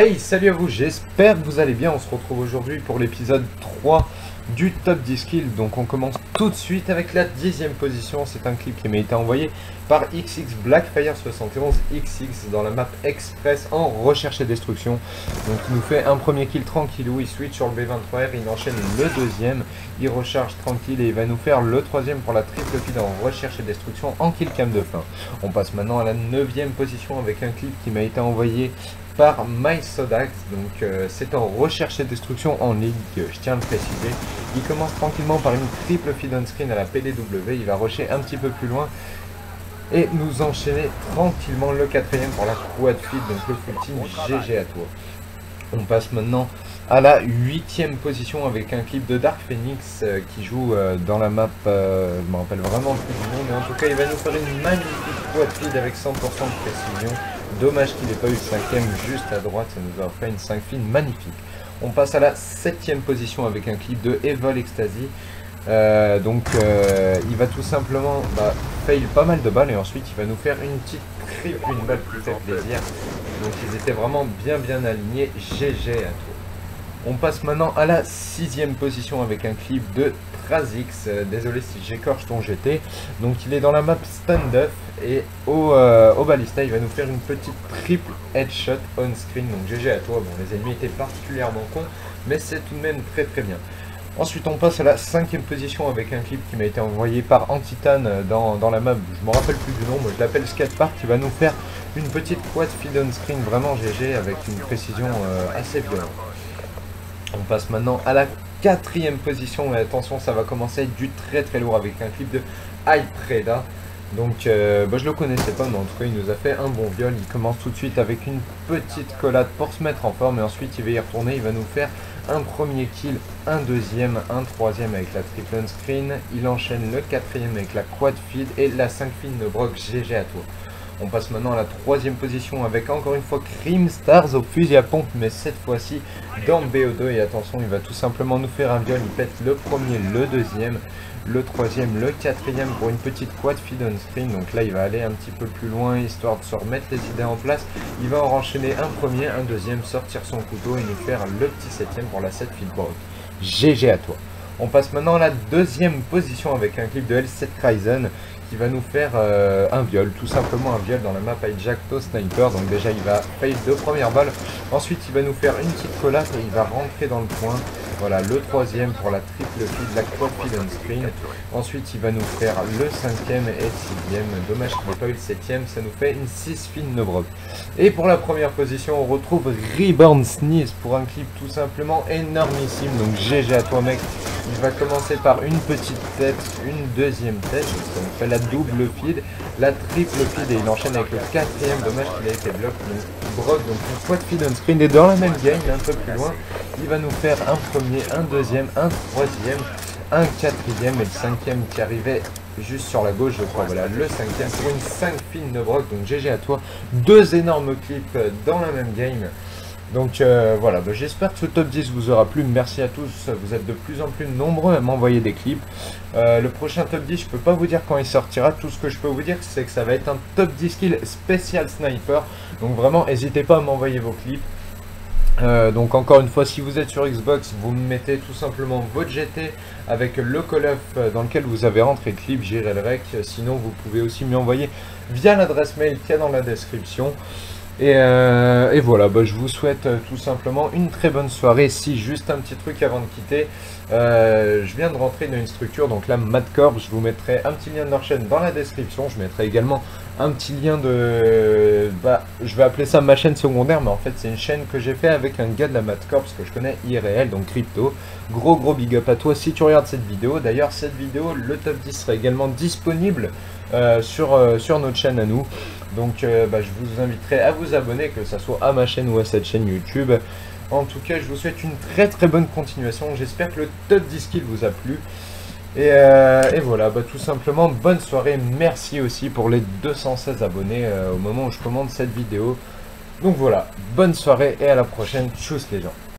Hey, salut à vous, j'espère que vous allez bien. On se retrouve aujourd'hui pour l'épisode 3 du top 10 kills. Donc on commence tout de suite avec la 10e position. C'est un clip qui m'a été envoyé par XX Blackfire71 XX dans la map Express en recherche et destruction. Donc il nous fait un premier kill tranquillou, il switch sur le B23R, il enchaîne le deuxième, il recharge tranquille et il va nous faire le troisième pour la triple kill en recherche et destruction en kill cam de fin. On passe maintenant à la 9e position avec un clip qui m'a été envoyé par MySodax, donc c'est en recherche et destruction en ligue, je tiens à le préciser. Il commence tranquillement par une triple feed on screen à la PDW, il va rusher un petit peu plus loin et nous enchaîner tranquillement le quatrième pour la quad feed, donc le full team GG à toi. On passe maintenant à la 8e position avec un clip de Dark Phoenix qui joue dans la map, je me rappelle vraiment plus du nom, mais en tout cas il va nous faire une magnifique quad feed avec 100% de précision. Dommage qu'il n'ait pas eu le 5ème juste à droite, ça nous a offert une 5 feed magnifique. On passe à la 7e position avec un clip de Evil Ecstasy. Il va tout simplement fail pas mal de balles et ensuite il va nous faire une petite triple, une balle qui fait plaisir. Donc ils étaient vraiment bien alignés, GG à tout. On passe maintenant à la 6e position avec un clip de Trazix, désolé si j'écorche ton GT. Donc il est dans la map stand-up et au balista il va nous faire une petite triple headshot on screen, donc GG à toi. Bon, les ennemis étaient particulièrement cons mais c'est tout de même très bien. Ensuite on passe à la 5e position avec un clip qui m'a été envoyé par Antitan dans la map, je me rappelle plus du nom, moi je l'appelle Skatepark, qui va nous faire une petite quad feed on screen vraiment GG avec une précision assez violente. On passe maintenant à la 4e position, et attention ça va commencer à être du très lourd avec un clip de Hypreda. Donc je le connaissais pas mais en tout cas il nous a fait un bon viol. Il commence tout de suite avec une petite collade pour se mettre en forme et ensuite il va y retourner, il va nous faire un premier kill, un deuxième, un troisième avec la triple on screen. Il enchaîne le quatrième avec la quad feed et la 5 feed de Brock, GG à toi. On passe maintenant à la 3e position avec encore une fois Cream Stars au fusil à pompe, mais cette fois-ci dans BO2. Et attention, il va tout simplement nous faire un viol. Il pète le premier, le deuxième, le troisième, le quatrième pour une petite quad feed on screen. Donc là, il va aller un petit peu plus loin histoire de se remettre les idées en place. Il va en enchaîner un premier, un deuxième, sortir son couteau et nous faire le petit 7ème pour la 7 feed Brock. GG à toi. On passe maintenant à la 2e position avec un clip de L7 Ryzen qui va nous faire un viol, tout simplement un viol dans la map Hijackto Sniper. Donc déjà il va fail 2 premières balles, ensuite il va nous faire une petite collate et il va rentrer dans le point. Voilà le troisième pour la triple feed, la quad feed on screen. Ensuite il va nous faire le 5ème et 6ème, dommage qu'il n'ait pas eu le 7ème, ça nous fait une 6 feed no broc. Et pour la première position on retrouve Reborn Sneeze pour un clip tout simplement énormissime, donc GG à toi mec. Il va commencer par une petite tête, une deuxième tête, donc on fait la double feed, la triple feed et il enchaîne avec le quatrième, dommage qu'il a été bloqué, donc Brock, donc une quad feed on screen et dans la même game, un peu plus loin, il va nous faire un premier, un deuxième, un troisième, un quatrième et le 5ème qui arrivait juste sur la gauche je crois, voilà le 5ème pour une 5 feed de Brock, donc GG à toi, 2 énormes clips dans la même game. Donc voilà, j'espère que ce top 10 vous aura plu, merci à tous, vous êtes de plus en plus nombreux à m'envoyer des clips. Le prochain top 10, je peux pas vous dire quand il sortira, tout ce que je peux vous dire c'est que ça va être un top 10 kills spécial sniper, donc vraiment n'hésitez pas à m'envoyer vos clips. Donc encore une fois, si vous êtes sur Xbox, vous me mettez tout simplement votre GT avec le Call of dans lequel vous avez rentré le clip, j'irai le rec, sinon vous pouvez aussi m'y envoyer via l'adresse mail qu'il y a dans la description. Et voilà, je vous souhaite tout simplement une très bonne soirée. Si juste un petit truc avant de quitter, je viens de rentrer dans une structure, donc là Madcorp, je vous mettrai un petit lien de leur chaîne dans la description. Je mettrai également un petit lien de, je vais appeler ça ma chaîne secondaire, mais en fait c'est une chaîne que j'ai fait avec un gars de la Madcorp que je connais IRL, donc Crypto. Gros big up à toi si tu regardes cette vidéo. D'ailleurs cette vidéo, le top 10 sera également disponible sur notre chaîne à nous. Donc je vous inviterai à vous abonner, que ce soit à ma chaîne ou à cette chaîne YouTube. En tout cas, je vous souhaite une très bonne continuation. J'espère que le top 10 kills vous a plu. Et voilà, tout simplement, bonne soirée. Merci aussi pour les 216 abonnés au moment où je commande cette vidéo. Donc voilà, bonne soirée et à la prochaine. Tchuss les gens.